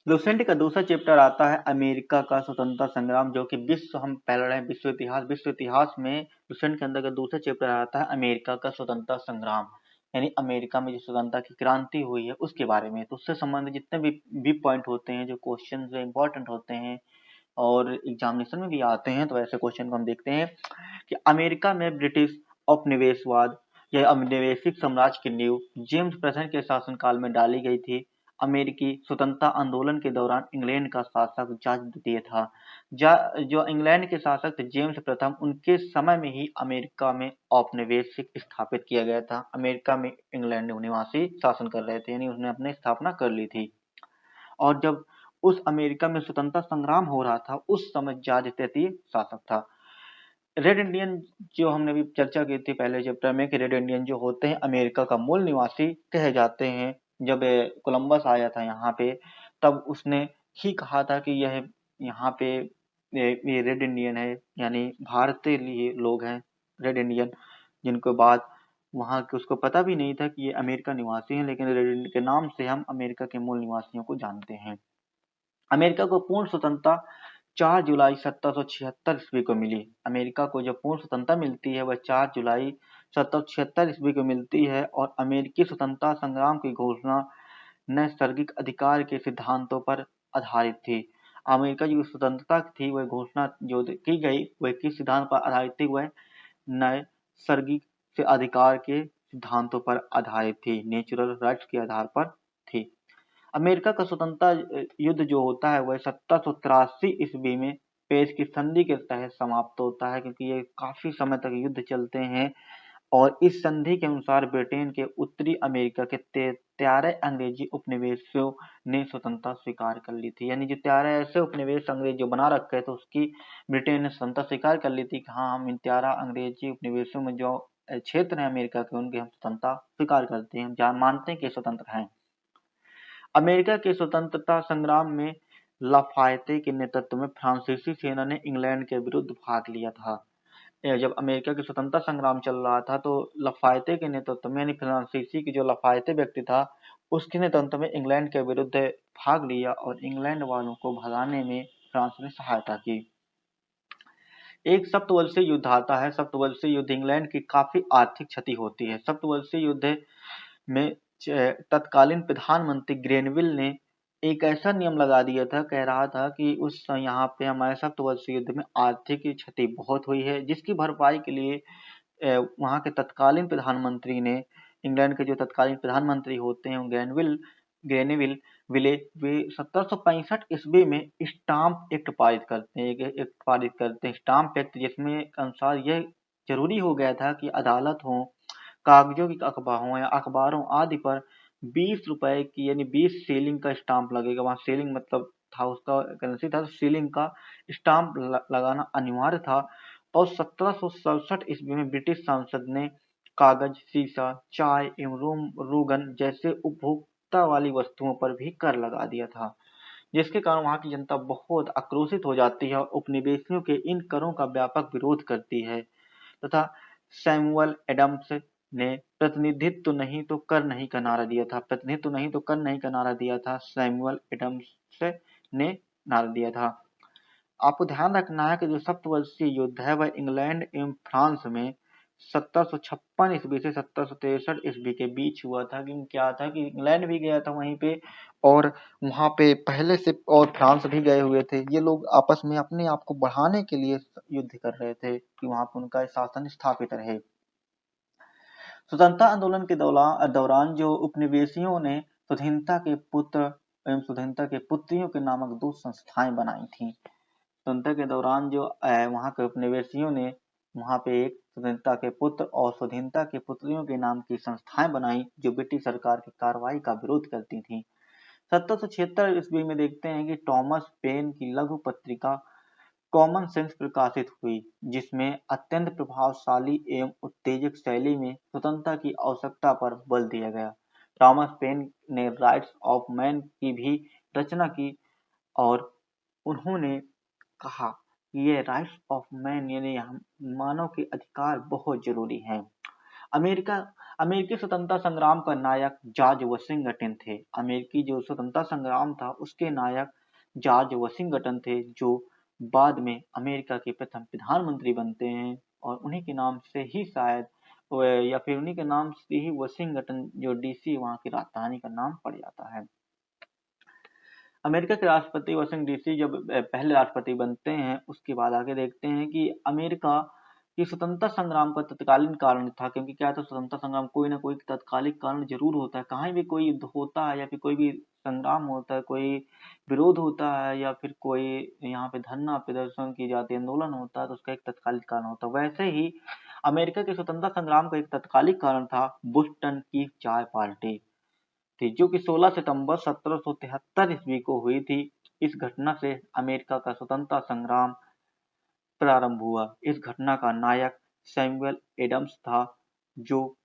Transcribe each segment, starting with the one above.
Lucent का दूसरा chapter आता है अमेरिका का स्वतंत्रता संग्राम, जो कि हम पढ़ रहे हैं विश्व इतिहास में लुसेंट के अंदर का दूसरा चैप्टर आता है अमेरिका का स्वतंत्रता संग्राम, यानी अमेरिका में जो स्वतंत्रता की क्रांति हुई है उसके बारे में। तो उससे संबंधित जितने भी पॉइंट होते हैं, जो क्वेश्चन जो इंपॉर्टेंट होते हैं और एग्जामिनेशन में भी आते हैं, तो ऐसे क्वेश्चन को हम देखते हैं कि अमेरिका में ब्रिटिश औपनिवेशवाद या औपनिवेशिक साम्राज्य की नींव जेम्स प्रथम के शासनकाल में डाली गई थी। अमेरिकी स्वतंत्रता आंदोलन के दौरान इंग्लैंड का शासक जॉर्ज द्वितीय था। जो इंग्लैंड के शासक थे जेम्स प्रथम, उनके समय में ही अमेरिका में औपनिवेशिक स्थापित किया गया था। अमेरिका में इंग्लैंड निवासी शासन कर रहे थे, यानी उसने अपनी स्थापना कर ली थी। और जब उस अमेरिका में स्वतंत्रता संग्राम हो रहा था, उस समय जॉर्ज तृतीय शासक था। रेड इंडियन, जो हमने भी चर्चा की थी पहले चैप्टर में, कि रेड इंडियन जो होते हैं अमेरिका का मूल निवासी कहे जाते हैं। जब कोलंबस आया था यहाँ पे, तब उसने ही कहा था कि यह यहाँ पे ये रेड इंडियन है, यानी भारतीय लोग हैं रेड इंडियन, जिनको बाद वहाँ के उसको पता भी नहीं था कि ये अमेरिका निवासी हैं, लेकिन रेड इंडियन के नाम से हम अमेरिका के मूल निवासियों को जानते हैं। अमेरिका को पूर्ण स्वतंत्रता 4 जुलाई 1776 ईस्वी को मिली। अमेरिका को जो पूर्ण स्वतंत्रता मिलती है वह 4 जुलाई 1776 ईस्वी को मिलती है, और अमेरिकी स्वतंत्रता संग्राम की घोषणा नैसर्गिक अधिकार के सिद्धांतों पर आधारित थी। अमेरिका की स्वतंत्रता थी, वह घोषणा जो की गई वह किस सिद्धांत पर आधारित थी? वह नैसर्गिक से अधिकार के सिद्धांतों पर आधारित थी, नेचुरल राइट्स के आधार पर थी। अमेरिका का स्वतंत्रता युद्ध जो होता है वह 1783 ईस्वी में पेरिस की संधि के तहत समाप्त होता है, क्योंकि ये काफी समय तक युद्ध चलते हैं। और इस संधि के अनुसार ब्रिटेन के उत्तरी अमेरिका के 13 अंग्रेजी उपनिवेशों ने स्वतंत्रता स्वीकार कर ली थी। यानी जो 13 ऐसे उपनिवेश अंग्रेज जो बना रखे थे, उसकी ब्रिटेन ने स्वतंत्रता स्वीकार कर ली थी कि हाँ, हम इन 13 अंग्रेजी उपनिवेशों में जो क्षेत्र है अमेरिका के, उनकी हम स्वतंत्रता स्वीकार करते हैं, हम मानते हैं कि स्वतंत्र हैं। अमेरिका के स्वतंत्रता संग्राम में लाफायते के नेतृत्व में फ्रांसीसी सेना ने इंग्लैंड के विरुद्ध भाग लिया था। जब अमेरिका के स्वतंत्रता संग्राम चल रहा था, तो लाफायते के नेतृत्व में, यानी फ्रांसीसी की जो लाफायते व्यक्ति था, उसके नेतृत्व में इंग्लैंड के विरुद्ध भाग लिया और इंग्लैंड वालों को भगाने में फ्रांस ने सहायता की। एक सप्तवर्षीय युद्ध आता है। सप्तवर्षीय युद्ध इंग्लैंड की काफी आर्थिक क्षति होती है। सप्तवर्षीय युद्ध में तत्कालीन प्रधानमंत्री ग्रेनविल ने एक ऐसा नियम लगा दिया था, कह रहा था कि उस यहाँ पे हमारे सप्तवर्षीय युद्ध में आर्थिक क्षति बहुत हुई है, जिसकी भरपाई के लिए वहाँ के तत्कालीन प्रधानमंत्री ने, इंग्लैंड के जो तत्कालीन प्रधानमंत्री होते हैं ग्रेनेविल विले, वे 1765 ईस्वी में स्टाम्प एक्ट पारित करते हैं। एक पारित करते हैं स्टाम्प एक्ट, जिसमें अनुसार यह जरूरी हो गया था कि अदालत हो, कागजों की अखबार हो या अखबारों आदि पर 20 रुपए की, यानी 20 सीलिंग का स्टाम्प लगेगा। वहाँ सीलिंग मतलब था, उसका करेंसी था, सीलिंग का स्टाम्प लगाना अनिवार्य था। और 1767 ईस्वी में ब्रिटिश संसद ने कागज, शीशा, चाय एवं रोगन जैसे उपभोक्ता वाली वस्तुओं पर भी कर लगा दिया था, जिसके कारण वहां की जनता बहुत आक्रोशित हो जाती है और उपनिवेशियों के इन करों का व्यापक विरोध करती है। तथा सैमुअल एडम्स ने प्रतिनिधित्व नहीं तो कर नहीं का नारा दिया था। प्रतिनिधित्व नहीं तो कर नहीं का नारा दिया था, सैमुअल एडम्स ने नारा दिया था। आपको ध्यान रखना है कि जो सप्तवर्षीय युद्ध है वह इंग्लैंड एवं फ्रांस में 1756 ईस्वी से 1763 ईस्वी के बीच हुआ था। कि क्या था कि इंग्लैंड भी गया था वहीं पे, और वहां पे पहले से और फ्रांस भी गए हुए थे। ये लोग आपस में अपने आप को बढ़ाने के लिए युद्ध कर रहे थे कि वहां पर उनका शासन स्थापित रहे। स्वतंत्रता आंदोलन के दौरान जो उपनिवेशियों ने स्वतंत्रता के पुत्र एवं स्वतंत्रता के पुत्रियों के नामक 2 संस्थाएं बनाई थी। स्वतंत्रता के दौरान जो वहां के उपनिवेशियों ने वहां पे एक स्वतंत्रता के पुत्र और स्वतंत्रता के पुत्रियों के नाम की संस्थाएं बनाई, जो ब्रिटिश सरकार की कार्रवाई का विरोध करती थी। 1776 ईस्वी में देखते हैं कि टॉमस पेन की लघु पत्रिका कॉमन सेंस प्रकाशित हुई, जिसमें अत्यंत प्रभावशाली एवं उत्तेजक शैली में स्वतंत्रता की आवश्यकता पर बल दिया गया। टॉमस पेन ने राइट्स ऑफ मैन की भी रचना की, और उन्होंने कहा कि ये राइट्स ऑफ मैन, यानी हम मानव के अधिकार बहुत जरूरी हैं। अमेरिका अमेरिकी स्वतंत्रता संग्राम का नायक जॉर्ज वाशिंगटन थे। अमेरिकी जो स्वतंत्रता संग्राम था उसके नायक जॉर्ज वाशिंगटन थे, जो बाद में अमेरिका के प्रथम प्रधानमंत्री बनते हैं। और उन्हीं के नाम से ही शायद या फिर उन्हीं के नाम से ही वाशिंगटन जो डीसी वहाँ की राजधानी का नाम पड़ जाता है। अमेरिका के राष्ट्रपति वाशिंगटन डीसी जब पहले राष्ट्रपति बनते हैं, उसके बाद आगे देखते हैं कि अमेरिका की स्वतंत्रता संग्राम का तत्कालीन कारण था, क्योंकि क्या था, स्वतंत्रता संग्राम कोई ना कोई तत्कालिक कारण जरूर होता है। कहीं भी कोई युद्ध होता है या फिर कोई भी संग्राम होता है, कोई विरोध होता है या फिर कोई यहाँ पे धरना प्रदर्शन की जाती, आंदोलन होता है, तो उसका एक तत्कालिक कारण होता है। वैसे ही अमेरिका के स्वतंत्रता संग्राम का एक तत्कालिक कारण था बोस्टन की चाय पार्टी थी, जो कि 16 सितंबर 1773 ईस्वी को हुई थी। इस घटना से अमेरिका का स्वतंत्रता संग्राम प्रारंभ हुआ। इस घटना का नायक सैमुअल एडम्स था, जो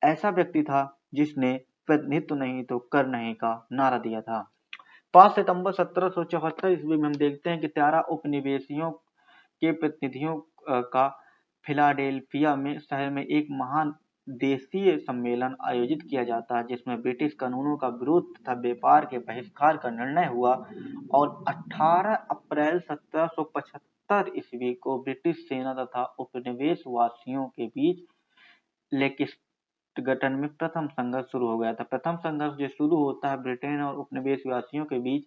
ऐसा व्यक्ति था जिसने प्रतिनिधित्व नहीं तो कर नहीं का नारा दिया था। 5 सितंबर 1774 ईस्वी में हम देखते हैं कि 13 उपनिवेशियों के प्रतिनिधियों का फिलाडेल्फिया में शहर में एक महान देशीय सम्मेलन आयोजित किया जाता है, जिसमें ब्रिटिश कानूनों का विरोध तथा व्यापार के बहिष्कार का निर्णय हुआ। और 18 अप्रैल 1775 ईस्वी को ब्रिटिश सेना तथा उपनिवेश वासियों के बीच लेक्सिंगटन में प्रथम संघर्ष शुरू हो गया था। प्रथम संघर्ष जो शुरू होता है ब्रिटेन और उपनिवेश वासियों के बीच,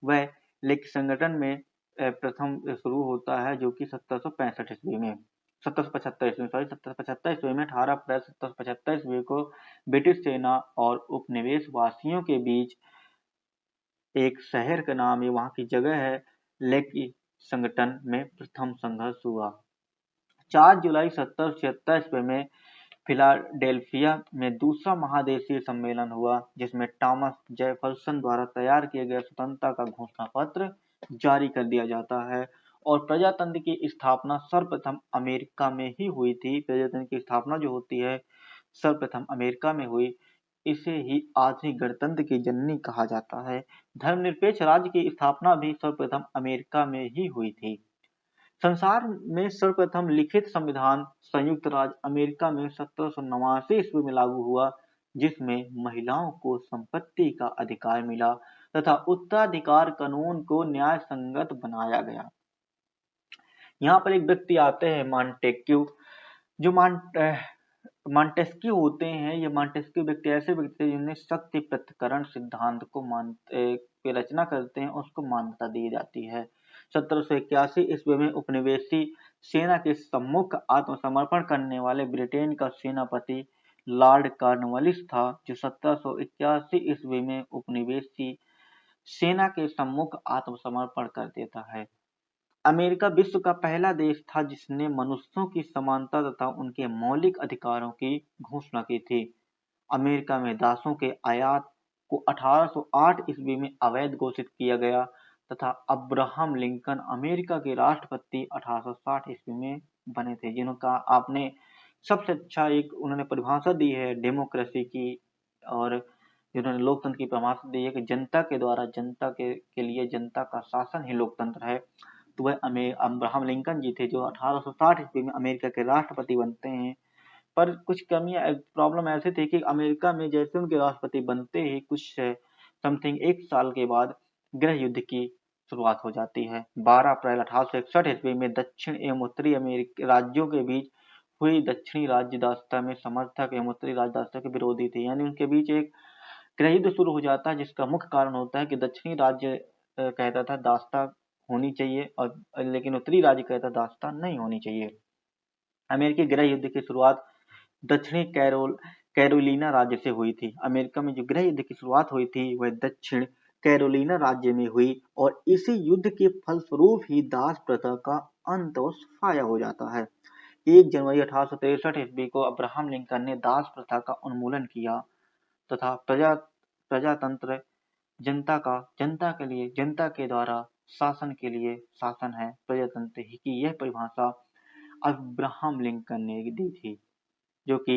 वह लेक्सिंगटन में प्रथम शुरू होता है, जो कि 1765 ईस्वी में 1775 ईस्वी में 18 अप्रैल 1775 ईस्वी को ब्रिटिश सेना और उपनिवेश वासियों के बीच एक शहर का नाम, ये वहाँ की जगह है, लेक्सिंगटन में प्रथम संघर्ष हुआ। 4 जुलाई 1776 ईस्वी में फिलाडेल्फिया में दूसरा महादेशीय सम्मेलन हुआ, जिसमें थॉमस जेफरसन द्वारा तैयार किए गए स्वतंत्रता का घोषणा पत्र जारी कर दिया जाता है। और प्रजातंत्र की स्थापना सर्वप्रथम अमेरिका में ही हुई थी। प्रजातंत्र की स्थापना जो होती है सर्वप्रथम अमेरिका में हुई। इसे ही आधुनिक गणतंत्र की जननी कहा जाता है। धर्मनिरपेक्ष राज्य की स्थापना भी सर्वप्रथम अमेरिका में ही हुई थी। संसार में सर्वप्रथम लिखित संविधान संयुक्त राज्य अमेरिका में 1789 ईस्वी में लागू हुआ, जिसमें महिलाओं को संपत्ति का अधिकार मिला तथा उत्तराधिकार कानून को न्याय संगत बनाया गया। यहाँ पर एक व्यक्ति आते हैं मॉन्टेक्यू, जो मॉन्टेस्क्यू होते हैं। ये मॉन्टेस्क्यू व्यक्ति ऐसे व्यक्ति हैं जिन्हें शक्ति पृथक्करण सिद्धांत को की रचना करते हैं, उसको मान्यता दी जाती है। 1781 ईस्वी में उपनिवेशी सेना के सम्मुख आत्मसमर्पण करने वाले ब्रिटेन का सेनापति लॉर्ड कॉर्नवालिस था, जो 1781 ईस्वी में उपनिवेशी सेना के सम्मुख आत्मसमर्पण कर देता है। अमेरिका विश्व का पहला देश था जिसने मनुष्यों की समानता तथा उनके मौलिक अधिकारों की घोषणा की थी। अमेरिका में दासों के आयात को 1808 ईस्वी में अवैध घोषित किया गया तथा अब्राहम लिंकन अमेरिका के राष्ट्रपति 1860 ईस्वी में बने थे, जिनका आपने सबसे अच्छा एक उन्होंने परिभाषा दी है डेमोक्रेसी की, और जिन्होंने लोकतंत्र की परिभाषा दी है कि जनता के द्वारा जनता के लिए जनता का शासन ही लोकतंत्र है। तो वह अब्राहम लिंकन जी थे, जो 1860 ईस्वी में अमेरिका के राष्ट्रपति बनते हैं। पर कुछ कमियां प्रॉब्लम ऐसे थे कि अमेरिका में जैसे उनके राष्ट्रपति बनते ही कुछ समथिंग 1 साल के बाद गृह युद्ध की शुरुआत हो जाती है। 12 अप्रैल 1861 ईस्वी में दक्षिण एवं उत्तरी अमेरिकी राज्यों के बीच हुई दक्षिणी राज्य दासता में समर्थक एवं उत्तरी राज्य दासता के विरोधी थे, यानी उनके बीच एक गृह युद्ध शुरू हो जाता है, जिसका मुख्य कारण होता है कि दक्षिणी राज्य कहता था दासता होनी चाहिए, और लेकिन उत्तरी राज्य कहता दासता नहीं होनी चाहिए। अमेरिकी गृह युद्ध की शुरुआत दक्षिणी कैरोलिना राज्य से हुई थी। अमेरिका में जो गृह युद्ध की शुरुआत हुई थी वह दक्षिण कैरोलिना राज्य में हुई, और इसी युद्ध के फलस्वरूप ही दास प्रथा का अंत और सफाया हो जाता है। 1 जनवरी 1863 ईस्वी को अब्राहम लिंकन ने दास प्रथा का उन्मूलन किया तथा प्रजातंत्र जनता के लिए जनता के द्वारा शासन के लिए शासन है प्रजातंत्र ही की यह परिभाषा अब्राहम लिंकन ने दी थी, जो कि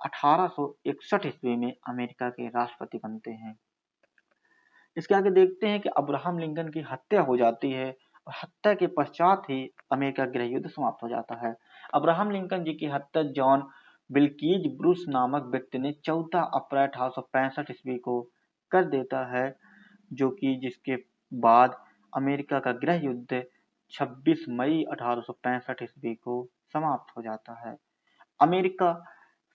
1861 ईस्वी में अमेरिका के राष्ट्रपति बनते हैं। इसके आगे देखते हैं कि अब्राहम लिंकन की हत्या हो जाती है, और हत्या के पश्चात ही अमेरिका गृह युद्ध समाप्त हो जाता है। अब्राहम लिंकन जी की हत्या जॉन बिल्किस ब्रूस नामक व्यक्ति ने 14 अप्रैल 1865 ईस्वी को कर देता है, जो कि जिसके बाद अमेरिका का गृह युद्ध 26 मई 1865 ईस्वी को समाप्त हो जाता है। अमेरिका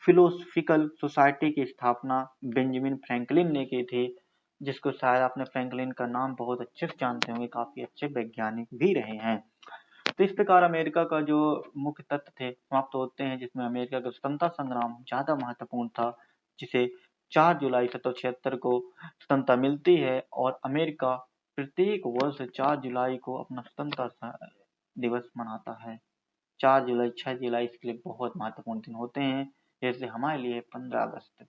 फिलोसफिकल सोसाइटी की स्थापना बेंजामिन फ्रैंकलिन ने की थी, जिसको शायद आपने फ्रैंकलिन का नाम बहुत अच्छे से जानते होंगे, काफी अच्छे वैज्ञानिक भी रहे हैं। तो इस प्रकार अमेरिका का जो मुख्य तत्व थे समाप्त होते हैं, जिसमें अमेरिका का स्वतंत्रता संग्राम ज्यादा महत्वपूर्ण था, जिसे 4 जुलाई 1776 को स्वतंत्रता मिलती है और अमेरिका प्रत्येक वर्ष 4 जुलाई को अपना स्वतंत्रता दिवस मनाता है। 4 जुलाई 6 जुलाई इसके लिए बहुत महत्वपूर्ण दिन होते हैं, जैसे हमारे लिए 15 अगस्त।